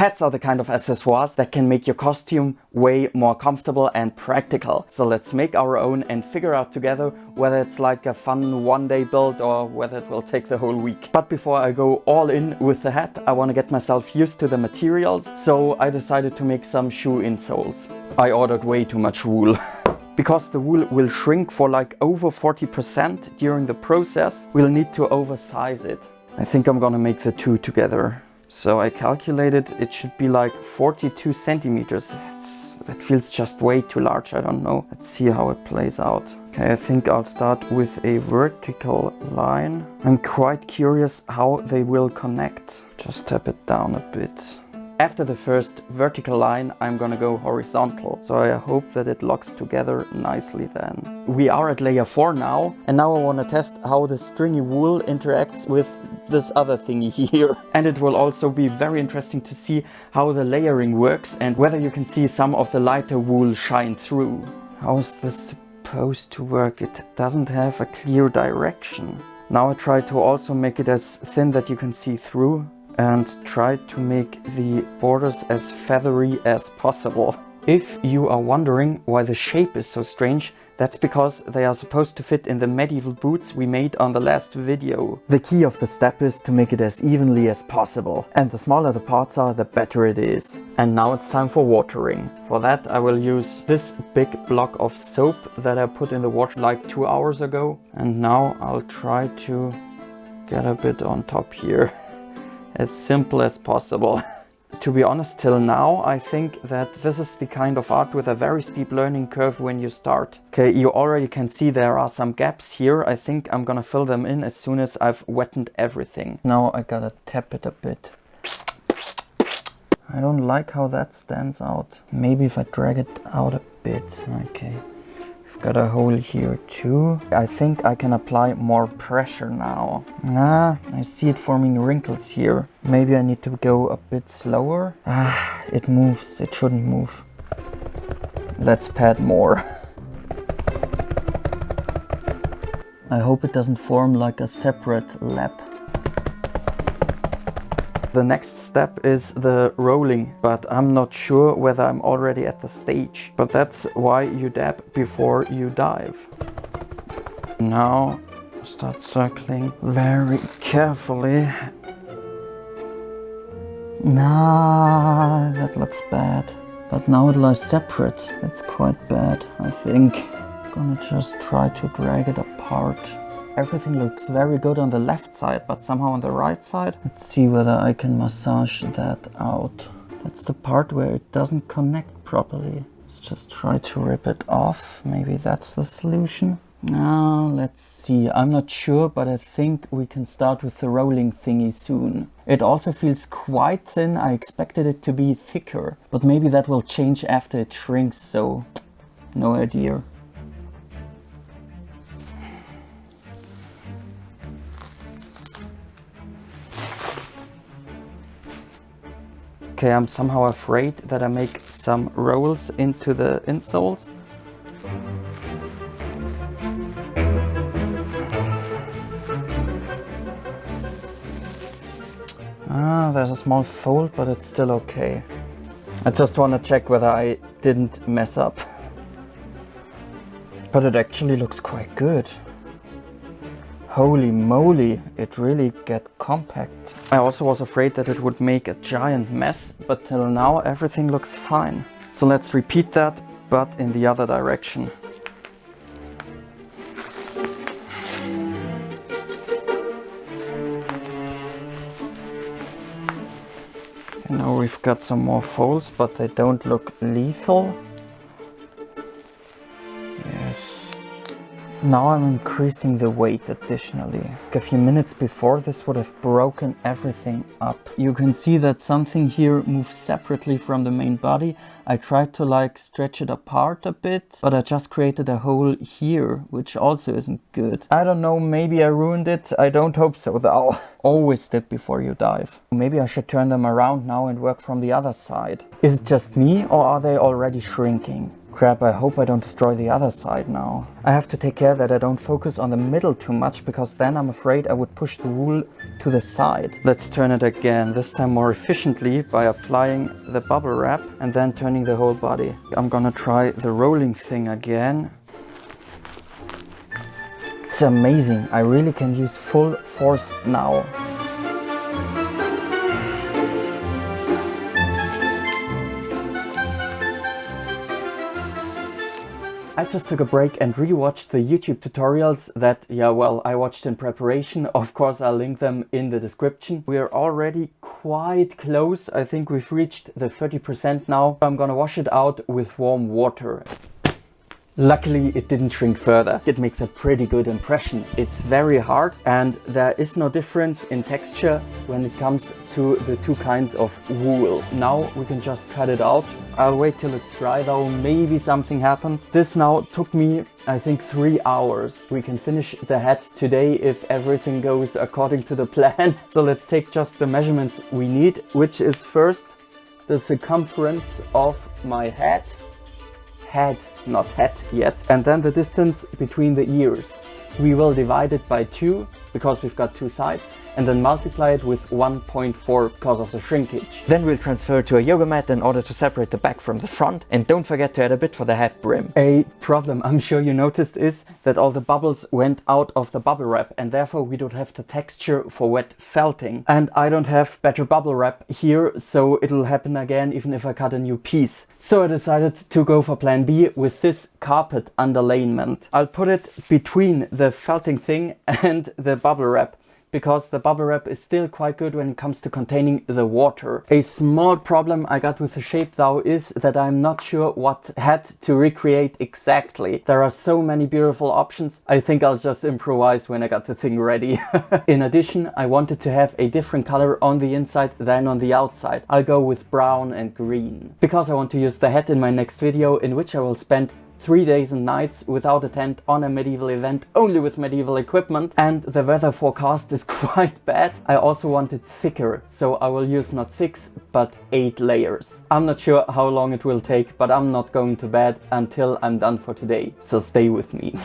Hats are the kind of accessoires that can make your costume way more comfortable and practical. So let's make our own and figure out together whether it's like a fun one-day build or whether it will take the whole week. But before I go all in with the hat, I want to get myself used to the materials, so I decided to make some shoe insoles. I ordered way too much wool. Because the wool will shrink for like over 40% during the process, we'll need to oversize it. I think I'm gonna make the two together. So I calculated it should be like 42 centimeters. That feels just way too large, I don't know. Let's see how it plays out. Okay, I think I'll start with a vertical line. I'm quite curious how they will connect. Just tap it down a bit. After the first vertical line, I'm gonna go horizontal. So I hope that it locks together nicely then. We are at layer 4 now, and now I wanna test how the stringy wool interacts with this other thingy here. And it will also be very interesting to see how the layering works and whether you can see some of the lighter wool shine through. How is this supposed to work? It doesn't have a clear direction. Now I try to also make it as thin that you can see through, and try to make the borders as feathery as possible. If you are wondering why the shape is so strange, that's because they are supposed to fit in the medieval boots we made on the last video. The key of the step is to make it as evenly as possible, and the smaller the parts are, the better it is. And now it's time for watering. For that I will use this big block of soap that I put in the water like 2 hours ago. And now I'll try to get a bit on top here. As simple as possible. To be honest, till now I think that this is the kind of art with a very steep learning curve when you start. Okay, you already can see there are some gaps here. I think I'm gonna fill them in as soon as I've wetted everything. Now I gotta tap it a bit. I don't like how that stands out. Maybe if I drag it out a bit. Okay. I've got a hole here too. I think I can apply more pressure now. I see it forming wrinkles here. Maybe I need to go a bit slower. It moves. It shouldn't move. Let's pad more. I hope it doesn't form like a separate lap. The next step is the rolling, but I'm not sure whether I'm already at the stage. But that's why you dab before you dive. Now start circling very carefully. Nah, that looks bad. But now it lies separate. It's quite bad, I think. I'm gonna just try to drag it apart. Everything looks very good on the left side, but somehow on the right side. Let's see whether I can massage that out. That's the part where it doesn't connect properly. Let's just try to rip it off. Maybe that's the solution. Now, let's see. I'm not sure, but I think we can start with the rolling thingy soon. It also feels quite thin. I expected it to be thicker, but maybe that will change after it shrinks, so no idea. Okay, I'm somehow afraid that I make some rolls into the insoles. There's a small fold, but it's still okay. I just want to check whether I didn't mess up. But it actually looks quite good. Holy moly, it really gets compact. I also was afraid that it would make a giant mess, but till now everything looks fine. So let's repeat that, but in the other direction. And now we've got some more folds, but they don't look lethal. Now I'm increasing the weight additionally. A few minutes before, this would have broken everything up. You can see that something here moves separately from the main body. I tried to stretch it apart a bit, but I just created a hole here, which also isn't good. I don't know, maybe I ruined it. I don't hope so though. Always dip before you dive. Maybe I should turn them around now and work from the other side. Is it just me, or are they already shrinking? Crap, I hope I don't destroy the other side now. I have to take care that I don't focus on the middle too much, because then I'm afraid I would push the wool to the side. Let's turn it again, this time more efficiently by applying the bubble wrap and then turning the whole body. I'm gonna try the rolling thing again. It's amazing, I really can use full force now. I just took a break and rewatched the YouTube tutorials that, I watched in preparation. Of course, I'll link them in the description. We are already quite close. I think we've reached the 30% now. I'm gonna wash it out with warm water. Luckily, it didn't shrink further. It makes a pretty good impression. It's very hard and there is no difference in texture when it comes to the two kinds of wool. Now we can just cut it out. I'll wait till it's dry though, maybe something happens. This now took me, I think, 3 hours. We can finish the hat today if everything goes according to the plan. So let's take just the measurements we need, which is first the circumference of my head, not hat yet, and then the distance between the ears. We will divide it by 2 because we've got 2 sides, and then multiply it with 1.4 because of the shrinkage. Then we'll transfer it to a yoga mat in order to separate the back from the front, and don't forget to add a bit for the hat brim. A problem I'm sure you noticed is that all the bubbles went out of the bubble wrap, and therefore we don't have the texture for wet felting. And I don't have better bubble wrap here, so it'll happen again even if I cut a new piece. So I decided to go for plan B with this carpet underlayment. I'll put it between the felting thing and the bubble wrap, because the bubble wrap is still quite good when it comes to containing the water. A small problem I got with the shape though is that I'm not sure what hat to recreate exactly. There are so many beautiful options. I think I'll just improvise when I got the thing ready. In addition, I wanted to have a different color on the inside than on the outside. I'll go with brown and green, because I want to use the hat in my next video, in which I will spend 3 days and nights without a tent on a medieval event, only with medieval equipment, and the weather forecast is quite bad. I also want it thicker, so I will use not 6 but 8 layers. I'm not sure how long it will take, but I'm not going to bed until I'm done for today, so stay with me.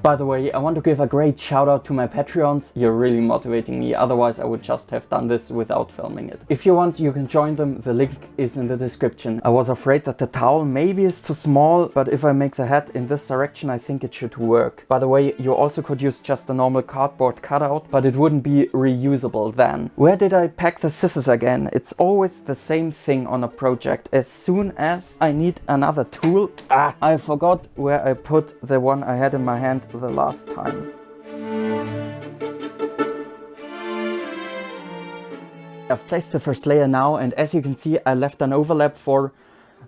By the way, I want to give a great shout out to my Patreons. You're really motivating me, otherwise I would just have done this without filming it. If you want, you can join them, the link is in the description. I was afraid that the towel maybe is too small, but if I make the hat in this direction, I think it should work. By the way, you also could use just a normal cardboard cutout, but it wouldn't be reusable then. Where did I pack the scissors again? It's always the same thing on a project. As soon as I need another tool, I forgot where I put the one I had in my hand the last time. I've placed the first layer now, and as you can see, I left an overlap for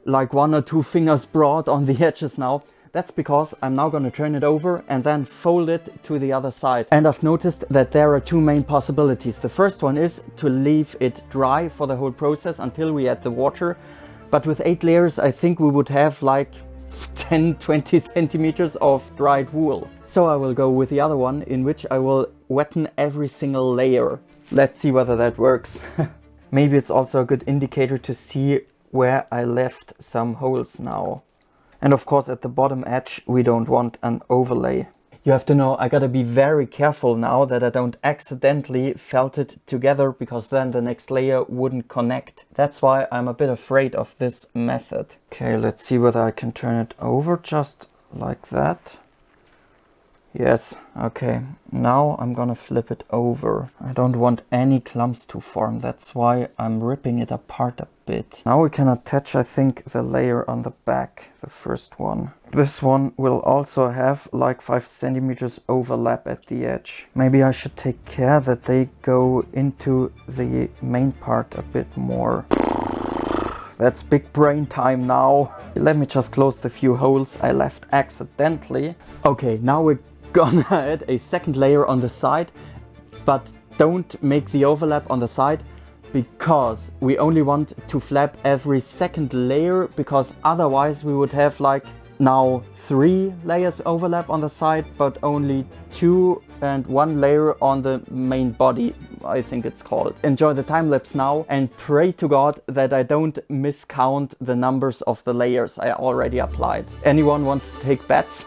like 1 or 2 fingers broad on the edges now. That's because I'm now going to turn it over and then fold it to the other side. And I've noticed that there are 2 main possibilities. The first one is to leave it dry for the whole process until we add the water. But with 8 layers, I think we would have like 10-20 centimeters of dried wool. So I will go with the other one, in which I will wetten every single layer. Let's see whether that works. Maybe it's also a good indicator to see where I left some holes now. And of course at the bottom edge we don't want an overlay. You have to know, I gotta be very careful now that I don't accidentally felt it together, because then the next layer wouldn't connect. That's why I'm a bit afraid of this method. Okay, let's see whether I can turn it over just like that. Yes, okay. Now I'm gonna flip it over. I don't want any clumps to form. That's why I'm ripping it apart a bit. Now we can attach, I think, the layer on the back, the first one. This one will also have like 5 centimeters overlap at the edge. Maybe I should take care that they go into the main part a bit more. That's big brain time now. Let me just close the few holes I left accidentally. Okay, now we're gonna add a second layer on the side, but don't make the overlap on the side, because we only want to flap every second layer, because otherwise we would have like Now 3 layers overlap on the side, but only 2 and 1 layer on the main body, I think it's called. Enjoy the time lapse now and pray to God that I don't miscount the numbers of the layers I already applied. Anyone wants to take bets?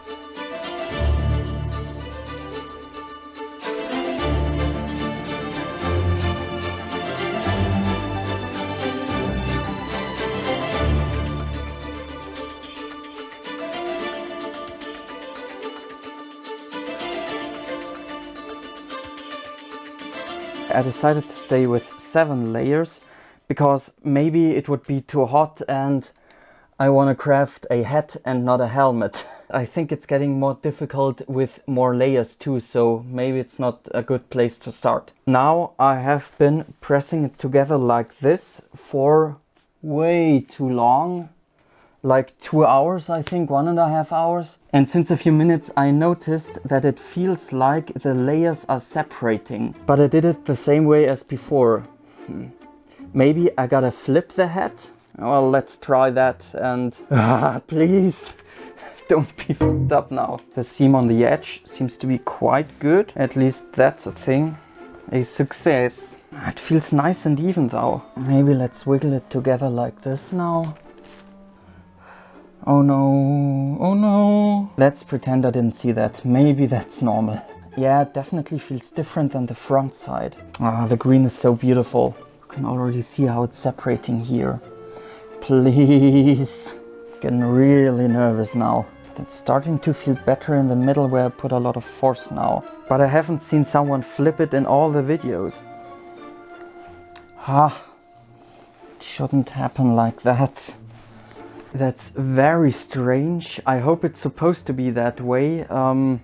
I decided to stay with 7 layers because maybe it would be too hot and I want to craft a hat and not a helmet. I think it's getting more difficult with more layers too, so maybe it's not a good place to start. Now I have been pressing it together like this for way too long. Like 2 hours, I think, 1.5 hours. And since a few minutes I noticed that it feels like the layers are separating. But I did it the same way as before. Maybe I gotta flip the hat? Well, let's try that and... please, don't be fucked up now. The seam on the edge seems to be quite good. At least that's a thing. A success. It feels nice and even though. Maybe let's wiggle it together like this now. Oh no, oh no. Let's pretend I didn't see that. Maybe that's normal. Yeah, it definitely feels different than the front side. Ah, the green is so beautiful. You can already see how it's separating here. Please. Getting really nervous now. It's starting to feel better in the middle where I put a lot of force now. But I haven't seen someone flip it in all the videos. It shouldn't happen like that. That's very strange. I hope it's supposed to be that way. And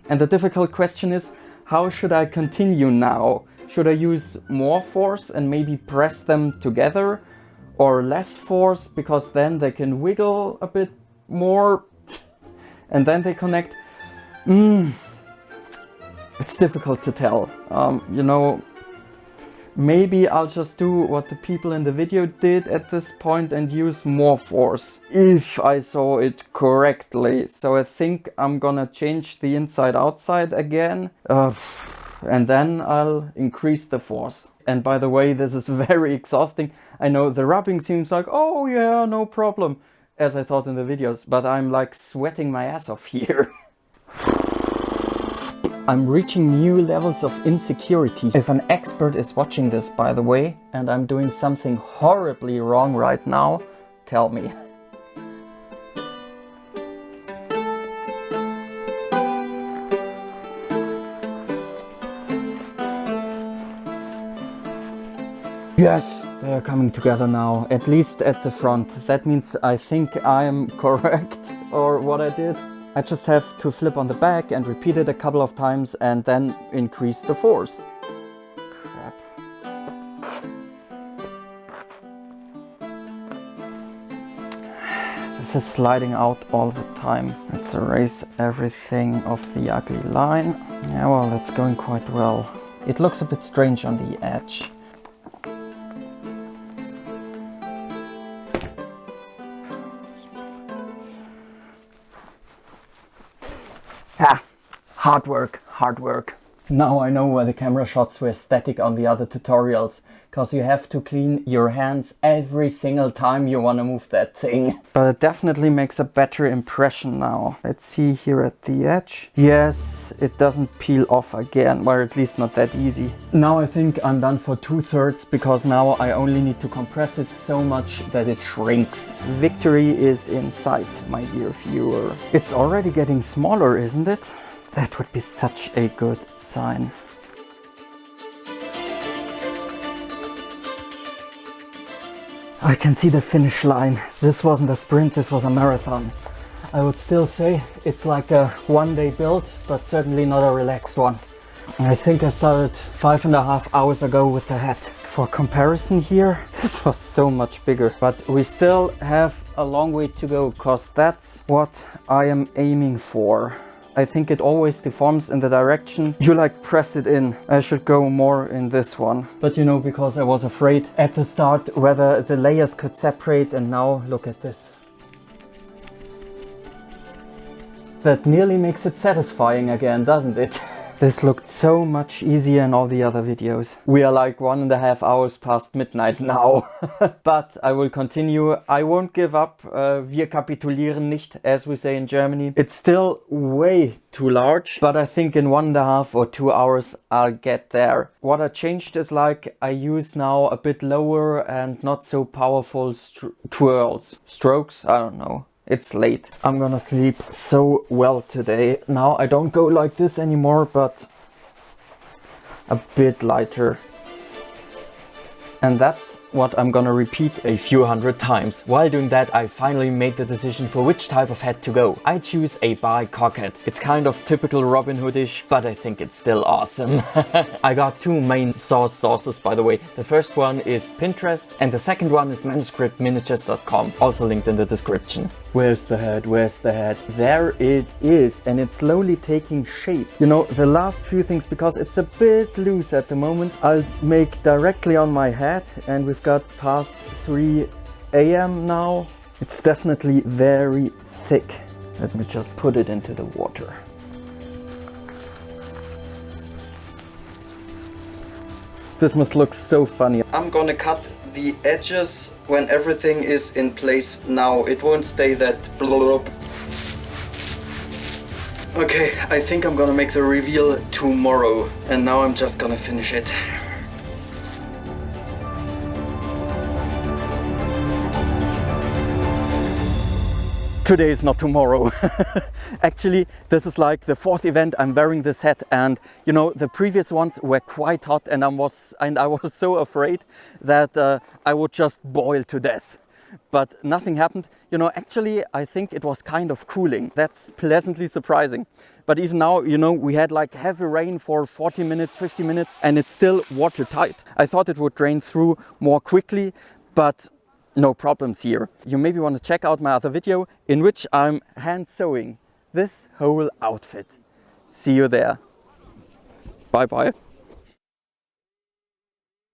the difficult question is, how should I continue now? Should I use more force and maybe press them together? Or less force, because then they can wiggle a bit more and then they connect? It's difficult to tell. You know, maybe I'll just do what the people in the video did at this point and use more force, if I saw it correctly. So I think I'm gonna change the inside-outside again, and then I'll increase the force. And by the way, this is very exhausting. I know the rubbing seems like, oh yeah, no problem, as I thought in the videos, but I'm like sweating my ass off here. I'm reaching new levels of insecurity. If an expert is watching this, by the way, and I'm doing something horribly wrong right now, tell me. Yes, they're coming together now, at least at the front. That means I think I'm correct, or what I did. I just have to flip on the back and repeat it a couple of times and then increase the force. Crap. This is sliding out all the time. Let's erase everything off the ugly line. Yeah, well, that's going quite well. It looks a bit strange on the edge. Hard work, hard work. Now I know why the camera shots were static on the other tutorials, because you have to clean your hands every single time you want to move that thing. But it definitely makes a better impression now. Let's see here at the edge. Yes, it doesn't peel off again, or at least not that easy. Now I think I'm done for 2/3, because now I only need to compress it so much that it shrinks. Victory is in sight, my dear viewer. It's already getting smaller, isn't it? That would be such a good sign. I can see the finish line. This wasn't a sprint, this was a marathon. I would still say it's like a one-day build, but certainly not a relaxed one. I think I started 5.5 hours ago with the hat. For comparison here, this was so much bigger, but we still have a long way to go, because that's what I am aiming for. I think it always deforms in the direction you like press it in. I should go more in this one. But you know, because I was afraid at the start whether the layers could separate, and now look at this. That nearly makes it satisfying again, doesn't it? This looked so much easier in all the other videos. We are like 1.5 hours past midnight now. But I will continue. I won't give up. Wir kapitulieren nicht, as we say in Germany. It's still way too large, but I think in 1.5 or 2 hours I'll get there. What I changed is like I use now a bit lower and not so powerful twirls. Strokes? I don't know. It's late. I'm gonna sleep so well today. Now I don't go like this anymore, but a bit lighter. And that's what I'm gonna repeat a few hundred times. While doing that, I finally made the decision for which type of hat to go. I choose a bi-cock hat. It's kind of typical Robin Hoodish, but I think it's still awesome. I got two main sources, by the way. The first one is Pinterest and the second one is manuscriptminiatures.com, also linked in the description. Where's the hat? Where's the hat? There it is, and it's slowly taking shape. You know, the last few things, because it's a bit loose at the moment, I'll make directly on my hat, and we've got past 3 AM now. It's definitely very thick. Let me just put it into the water. This must look so funny. I'm gonna cut the edges when everything is in place now. It won't stay that blurb. Okay, I think I'm gonna make the reveal tomorrow, and now I'm just gonna finish it. Today is not tomorrow. Actually, this is like the 4th event I'm wearing this hat, and you know, the previous ones were quite hot, and I was so afraid that I would just boil to death. But nothing happened. You know, actually, I think it was kind of cooling. That's pleasantly surprising. But even now, you know, we had like heavy rain for 40 minutes, 50 minutes, and it's still watertight. I thought it would drain through more quickly, but no problems here. You maybe want to check out my other video in which I'm hand sewing this whole outfit. See you there. Bye bye.